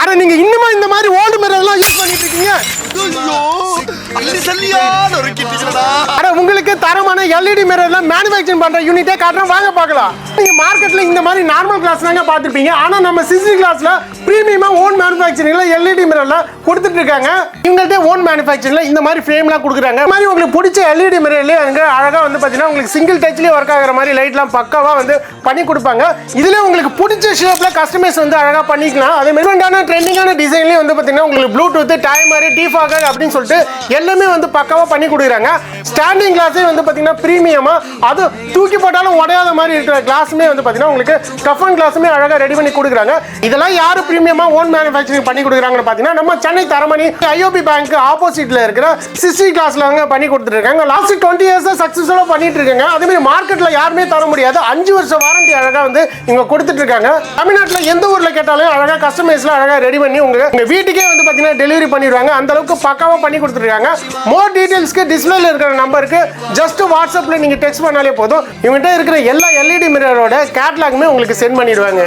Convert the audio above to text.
அட நீங்க இன்னுமா இந்த மாதிரி ஓல்டு மிரர்லாம் யூஸ் பண்ணிட்டு இருக்கீங்க? அட உங்களுக்கு தரமான எல்இடி மிரர்லாம் மேனுஃபேக்சரிங் பண்ற யூனிட்டே காட்டுறோம், வாங்க பார்க்கலாம். நீங்க மார்க்கெட்ல இந்த மாதிரி நார்மல் கிளாஸ் தாங்க பார்த்திருப்பீங்க. ஆனா நம்ம சிசி கிளாஸ்ல பிரீமியமா ஓன் மேனுஃபேக்சரிங்ல எல்இடி மிரர்லாம் கொடுத்துட்டு இருக்காங்க. இவங்கள்ட்ட ஓன் மேனுஃபேக்சரிங்ல இந்த மாதிரி ஃப்ரேம்லாம் கொடுக்குறாங்க. இந்த மாதிரி உங்களுக்கு பிடிச்ச எல்இடி மிரர்லயே அங்க அழகா வந்து பாத்தீங்கன்னா உங்களுக்கு சிங்கிள் டச்லயே ஒர்க் ஆகுற மாதிரி லைட்லாம் பக்காவா வந்து பண்ணி கொடுப்பாங்க. இதுல உங்களுக்கு பிடிச்ச ஷேப்ல கஸ்டமைஸ் வந்து அழகா பண்ணிக்கலாம். அதே மாதிரி ட்ரெண்டிங்கான டிசைன்லயே வந்து பாத்தீங்கன்னா உங்களுக்கு ப்ளூடூத் டைமர் டிஃபாகர் அப்படின்னு சொல்லிட்டு எல்லாமே வந்து பக்காவா பண்ணி கொடுக்குறாங்க. ஸ்டாண்டிங் கிளாஸே வந்து பாத்தீங்கன்னா பிரீமியமா, அது தூக்கி போட்டாலும் உடையாத மாதிரி இருக்கிற கிளாஸுமே வந்து பாத்தீங்கன்னா உங்களுக்கு கஃபன் கிளாஸுமே அழகா ரெடி பண்ணி கொடுக்குறாங்க. இதெல்லாம் யாரு பிரீமியமா ஓன் மேனுஃபேக்சரிங் பண்ணி கொடுக்குறாங்கன்னு பாத்தீங்கன்னா நம்ம சென்னை தரமணி ஐஓபி பேங்க் ஆப்போசிட்ல இருக்கிற சிசி கிளாஸ்ல அவங்க பண்ணி கொடுத்துட்டு இருக்காங்க. லாஸ்ட் 20 இயர்ஸா சக்சஸ்ஃபுல்லா பண்ணிட்டு இருக்காங்க. அதே மாதிரி மார்க்கெட்ல யாருமே தர முடியாது 5 வருஷம் வாரண்டி அழகா வந்து இவங்க கொடுத்துட்டு இருக்காங்க. தமிழ்நாட்டுல எந்த ஊர்ல கேட்டாலும் அழகா கஸ்டமைஸ்ல அழகா ரெடி பண்ணி உங்க வீட்டுக்கே வந்து பாத்தீங்கன்னா டெலிவரி பண்ணிடுவாங்க. அந்த அளவுக்கு பக்காவா பண்ணி கொடுத்துருக்காங்க. மோர் டீடைல்ஸ்க்கு டிஸ்பிளேல இருக்கிற நம்பருக்கு ஜஸ்ட் வாட்ஸ்அப்ல நீங்க டெக்ஸ்ட் பண்ணாலே போதும். இவங்ககிட்ட இருக்கிற எல்லா எல்இடி மிரரோட கேட்டலாகுமே உங்களுக்கு சென்ட் பண்ணிடுவாங்க.